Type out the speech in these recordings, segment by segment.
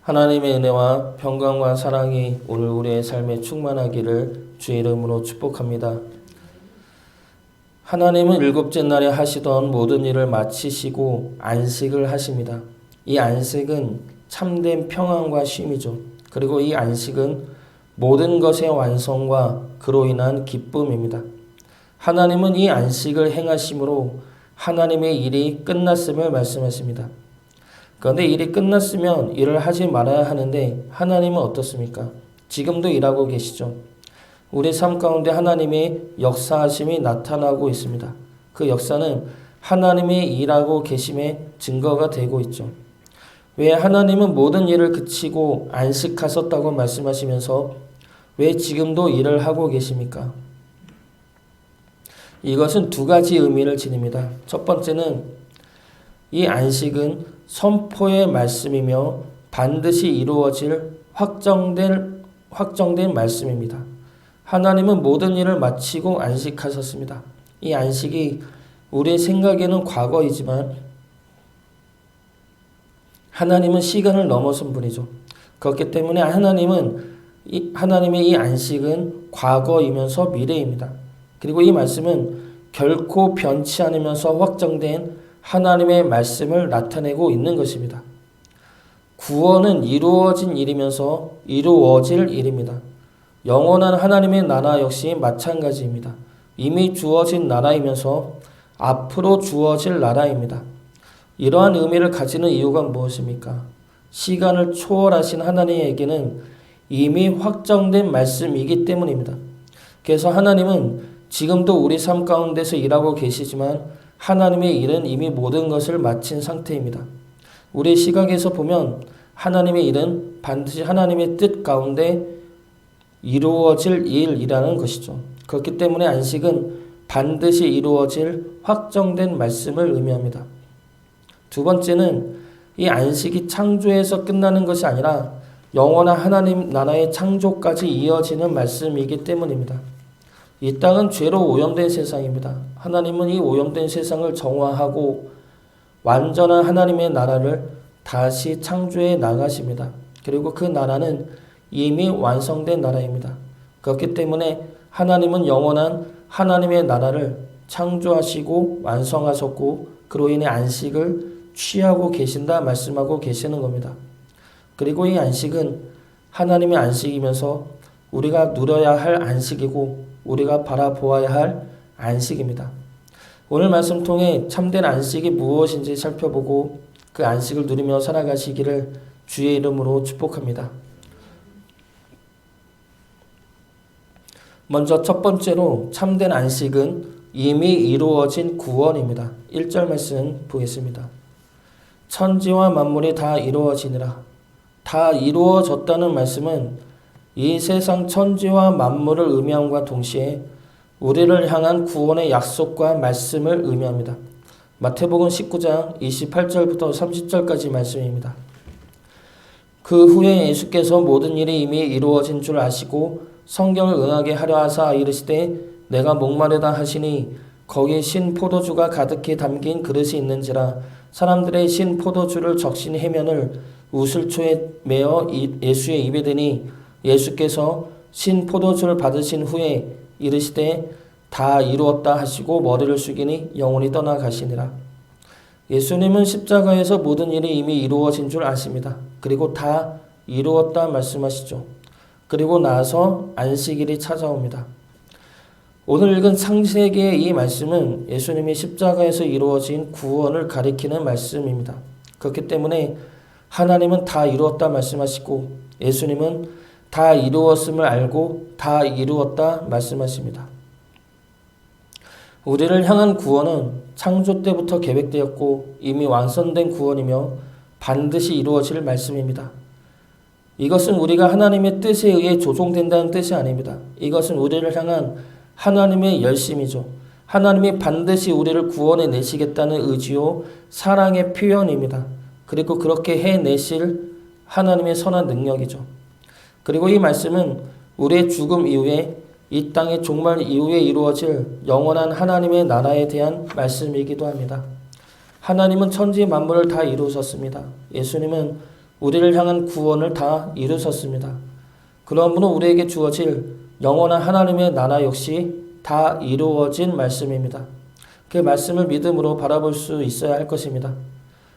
하나님의 은혜와 평강과 사랑이 오늘 우리의 삶에 충만하기를 주의 이름으로 축복합니다. 하나님은 일곱째 날에 하시던 모든 일을 마치시고 안식을 하십니다. 이 안식은 참된 평안과 쉼이죠. 그리고 이 안식은 모든 것의 완성과 그로 인한 기쁨입니다. 하나님은 이 안식을 행하심으로 하나님의 일이 끝났음을 말씀하십니다. 그런데 일이 끝났으면 일을 하지 말아야 하는데 하나님은 어떻습니까? 지금도 일하고 계시죠. 우리 삶 가운데 하나님의 역사하심이 나타나고 있습니다. 그 역사는 하나님의 일하고 계심의 증거가 되고 있죠. 왜 하나님은 모든 일을 그치고 안식하셨다고 말씀하시면서 왜 지금도 일을 하고 계십니까? 이것은 두 가지 의미를 지닙니다. 첫 번째는 이 안식은 선포의 말씀이며 반드시 이루어질 확정된 말씀입니다. 하나님은 모든 일을 마치고 안식하셨습니다. 이 안식이 우리의 생각에는 과거이지만 하나님은 시간을 넘어선 분이죠. 그렇기 때문에 하나님의 이 안식은 과거이면서 미래입니다. 그리고 이 말씀은 결코 변치 않으면서 확정된 하나님의 말씀을 나타내고 있는 것입니다. 구원은 이루어진 일이면서 이루어질 일입니다. 영원한 하나님의 나라 역시 마찬가지입니다. 이미 주어진 나라이면서 앞으로 주어질 나라입니다. 이러한 의미를 가지는 이유가 무엇입니까? 시간을 초월하신 하나님에게는 이미 확정된 말씀이기 때문입니다. 그래서 하나님은 지금도 우리 삶 가운데서 일하고 계시지만 하나님의 일은 이미 모든 것을 마친 상태입니다. 우리의 시각에서 보면 하나님의 일은 반드시 하나님의 뜻 가운데 이루어질 일이라는 것이죠. 그렇기 때문에 안식은 반드시 이루어질 확정된 말씀을 의미합니다. 두 번째는 이 안식이 창조에서 끝나는 것이 아니라 영원한 하나님 나라의 창조까지 이어지는 말씀이기 때문입니다. 이 땅은 죄로 오염된 세상입니다. 하나님은 이 오염된 세상을 정화하고 완전한 하나님의 나라를 다시 창조해 나가십니다. 그리고 그 나라는 이미 완성된 나라입니다. 그렇기 때문에 하나님은 영원한 하나님의 나라를 창조하시고 완성하셨고 그로 인해 안식을 취하고 계신다 말씀하고 계시는 겁니다. 그리고 이 안식은 하나님의 안식이면서 우리가 누려야 할 안식이고 우리가 바라보아야 할 안식입니다. 오늘 말씀 통해 참된 안식이 무엇인지 살펴보고 그 안식을 누리며 살아가시기를 주의 이름으로 축복합니다. 먼저 첫 번째로 참된 안식은 이미 이루어진 구원입니다. 1절 말씀 보겠습니다. 천지와 만물이 다 이루어지니라. 다 이루어졌다는 말씀은 이 세상 천지와 만물을 의미함과 동시에 우리를 향한 구원의 약속과 말씀을 의미합니다. 마태복음 19장 28절부터 30절까지 말씀입니다. 그 후에 예수께서 모든 일이 이미 이루어진 줄 아시고 성경을 응하게 하려 하사 이르시되 내가 목마르다 하시니 거기 신 포도주가 가득히 담긴 그릇이 있는지라 사람들의 신 포도주를 적신 해면을 우슬초에 메어 예수의 입에 대니 예수께서 신 포도주를 받으신 후에 이르시되 다 이루었다 하시고 머리를 숙이니 영혼이 떠나가시니라. 예수님은 십자가에서 모든 일이 이미 이루어진 줄 아십니다. 그리고 다 이루었다 말씀하시죠. 그리고 나서 안식일이 찾아옵니다. 오늘 읽은 창세기의 이 말씀은 예수님이 십자가에서 이루어진 구원을 가리키는 말씀입니다. 그렇기 때문에 하나님은 다 이루었다 말씀하시고 예수님은 다 이루었음을 알고 다 이루었다 말씀하십니다. 우리를 향한 구원은 창조 때부터 계획되었고 이미 완성된 구원이며 반드시 이루어질 말씀입니다. 이것은 우리가 하나님의 뜻에 의해 조종된다는 뜻이 아닙니다. 이것은 우리를 향한 하나님의 열심이죠. 하나님이 반드시 우리를 구원해 내시겠다는 의지요 사랑의 표현입니다. 그리고 그렇게 해내실 하나님의 선한 능력이죠. 그리고 이 말씀은 우리의 죽음 이후에 이 땅의 종말 이후에 이루어질 영원한 하나님의 나라에 대한 말씀이기도 합니다. 하나님은 천지 만물을 다 이루셨습니다. 예수님은 우리를 향한 구원을 다 이루셨습니다. 그러므로 우리에게 주어질 영원한 하나님의 나라 역시 다 이루어진 말씀입니다. 그 말씀을 믿음으로 바라볼 수 있어야 할 것입니다.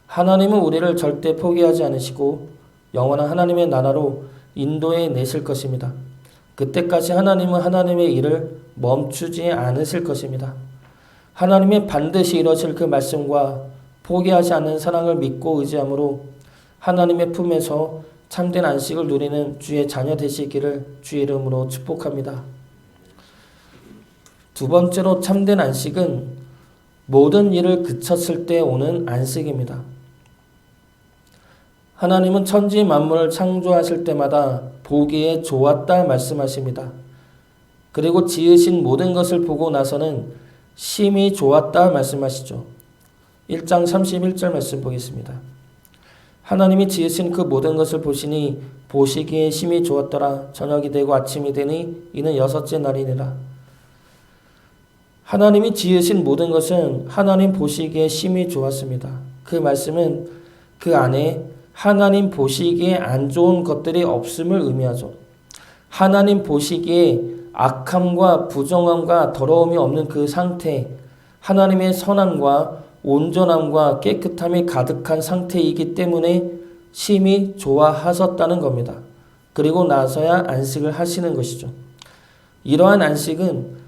하나님은 우리를 절대 포기하지 않으시고 영원한 하나님의 나라로 인도해 내실 것입니다. 그때까지 하나님은 하나님의 일을 멈추지 않으실 것입니다. 하나님의 반드시 이루어질 그 말씀과 포기하지 않는 사랑을 믿고 의지함으로 하나님의 품에서 참된 안식을 누리는 주의 자녀 되시기를 주의 이름으로 축복합니다. 두 번째로 참된 안식은 모든 일을 그쳤을 때 오는 안식입니다. 하나님은 천지 만물을 창조하실 때마다 보기에 좋았다 말씀하십니다. 그리고 지으신 모든 것을 보고 나서는 심히 좋았다 말씀하시죠. 1장 31절 말씀 보겠습니다. 하나님이 지으신 그 모든 것을 보시니 보시기에 심히 좋았더라. 저녁이 되고 아침이 되니 이는 여섯째 날이니라. 하나님이 지으신 모든 것은 하나님 보시기에 심히 좋았습니다. 그 말씀은 그 안에 하나님 보시기에 안 좋은 것들이 없음을 의미하죠. 하나님 보시기에 악함과 부정함과 더러움이 없는 그 상태, 하나님의 선함과 온전함과 깨끗함이 가득한 상태이기 때문에 심히 좋아하셨다는 겁니다. 그리고 나서야 안식을 하시는 것이죠. 이러한 안식은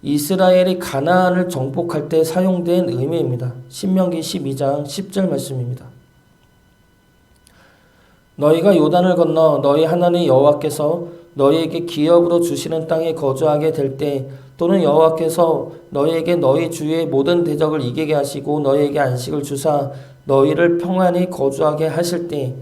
이스라엘이 가나안을 정복할 때 사용된 의미입니다. 신명기 12장 10절 말씀입니다. 너희가 요단을 건너 너희 하나님 여호와께서 너희에게 기업으로 주시는 땅에 거주하게 될 때 또는 여호와께서 너희에게 너희 주의 모든 대적을 이기게 하시고 너희에게 안식을 주사 너희를 평안히 거주하게 하실 때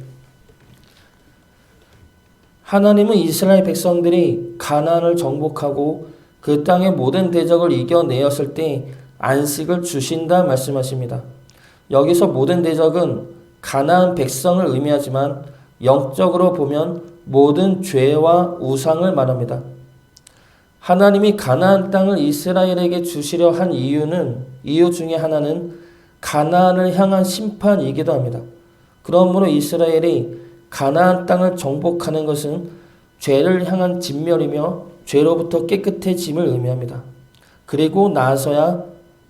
하나님은 이스라엘 백성들이 가나안을 정복하고 그 땅의 모든 대적을 이겨내었을 때 안식을 주신다 말씀하십니다. 여기서 모든 대적은 가나안 백성을 의미하지만 영적으로 보면 모든 죄와 우상을 말합니다. 하나님이 가나안 땅을 이스라엘에게 주시려 한 이유 중에 하나는 가나안을 향한 심판이기도 합니다. 그러므로 이스라엘이 가나안 땅을 정복하는 것은 죄를 향한 진멸이며 죄로부터 깨끗해짐을 의미합니다. 그리고 나서야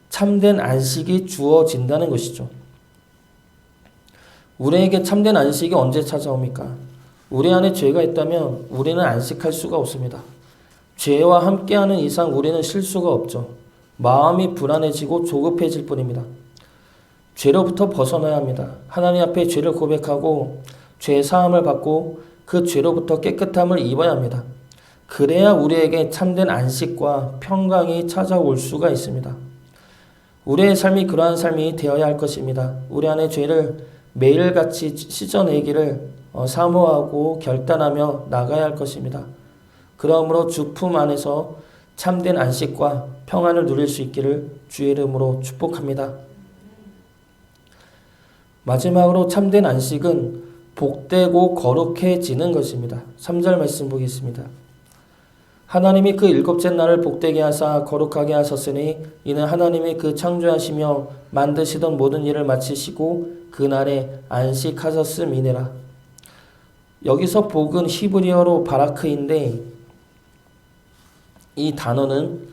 참된 안식이 주어진다는 것이죠. 우리에게 참된 안식이 언제 찾아옵니까? 우리 안에 죄가 있다면 우리는 안식할 수가 없습니다. 죄와 함께하는 이상 우리는 쉴 수가 없죠. 마음이 불안해지고 조급해질 뿐입니다. 죄로부터 벗어나야 합니다. 하나님 앞에 죄를 고백하고 죄 사함을 받고 그 죄로부터 깨끗함을 입어야 합니다. 그래야 우리에게 참된 안식과 평강이 찾아올 수가 있습니다. 우리의 삶이 그러한 삶이 되어야 할 것입니다. 우리 안의 죄를 매일같이 씻어내기를 사모하고 결단하며 나가야 할 것입니다. 그러므로 주 품 안에서 참된 안식과 평안을 누릴 수 있기를 주의 이름으로 축복합니다. 마지막으로 참된 안식은 복되고 거룩해지는 것입니다. 3절 말씀 보겠습니다. 하나님이 그 일곱째 날을 복되게 하사 거룩하게 하셨으니 이는 하나님이 그 창조하시며 만드시던 모든 일을 마치시고 그 날에 안식하셨음이니라. 여기서 복은 히브리어로 바라크인데 이 단어는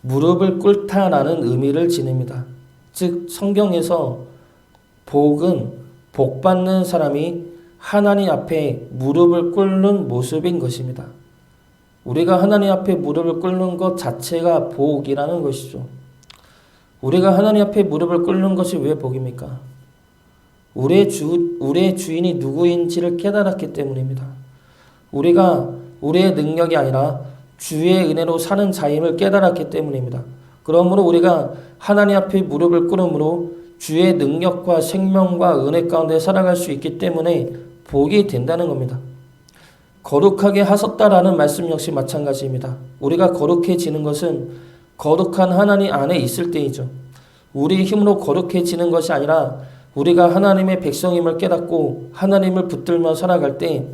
무릎을 꿇다라는 의미를 지닙니다. 즉 성경에서 복은 복받는 사람이 하나님 앞에 무릎을 꿇는 모습인 것입니다. 우리가 하나님 앞에 무릎을 꿇는 것 자체가 복이라는 것이죠. 우리가 하나님 앞에 무릎을 꿇는 것이 왜 복입니까? 우리의 주인이 누구인지를 깨달았기 때문입니다. 우리가 우리의 능력이 아니라 주의 은혜로 사는 자임을 깨달았기 때문입니다. 그러므로 우리가 하나님 앞에 무릎을 꿇음으로 주의 능력과 생명과 은혜 가운데 살아갈 수 있기 때문에 복이 된다는 겁니다. 거룩하게 하셨다라는 말씀 역시 마찬가지입니다. 우리가 거룩해지는 것은 거룩한 하나님 안에 있을 때이죠. 우리 힘으로 거룩해지는 것이 아니라 우리가 하나님의 백성임을 깨닫고 하나님을 붙들며 살아갈 때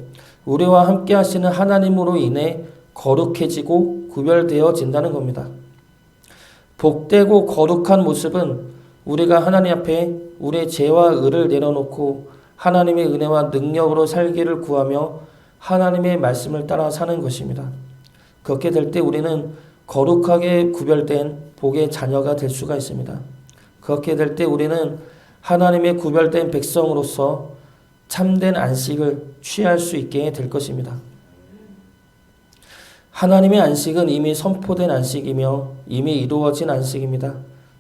우리와 함께 하시는 하나님으로 인해 거룩해지고 구별되어진다는 겁니다. 복되고 거룩한 모습은 우리가 하나님 앞에 우리의 죄와 의를 내려놓고 하나님의 은혜와 능력으로 살기를 구하며 하나님의 말씀을 따라 사는 것입니다. 그렇게 될 때 우리는 거룩하게 구별된 복의 자녀가 될 수가 있습니다. 그렇게 될 때 우리는 하나님의 구별된 백성으로서 참된 안식을 취할 수 있게 될 것입니다. 하나님의 안식은 이미 선포된 안식이며 이미 이루어진 안식입니다.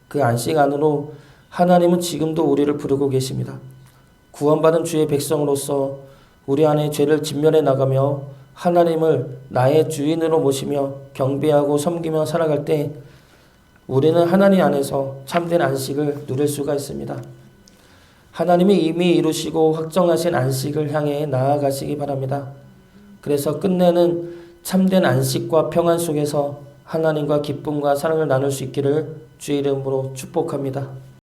그 안식 안으로 하나님은 지금도 우리를 부르고 계십니다. 구원받은 주의 백성으로서 우리 안에 죄를 진멸해 나가며 하나님을 나의 주인으로 모시며 경배하고 섬기며 살아갈 때 우리는 하나님 안에서 참된 안식을 누릴 수가 있습니다. 하나님이 이미 이루시고 확정하신 안식을 향해 나아가시기 바랍니다. 그래서 끝내는 참된 안식과 평안 속에서 하나님과 기쁨과 사랑을 나눌 수 있기를 주의 이름으로 축복합니다.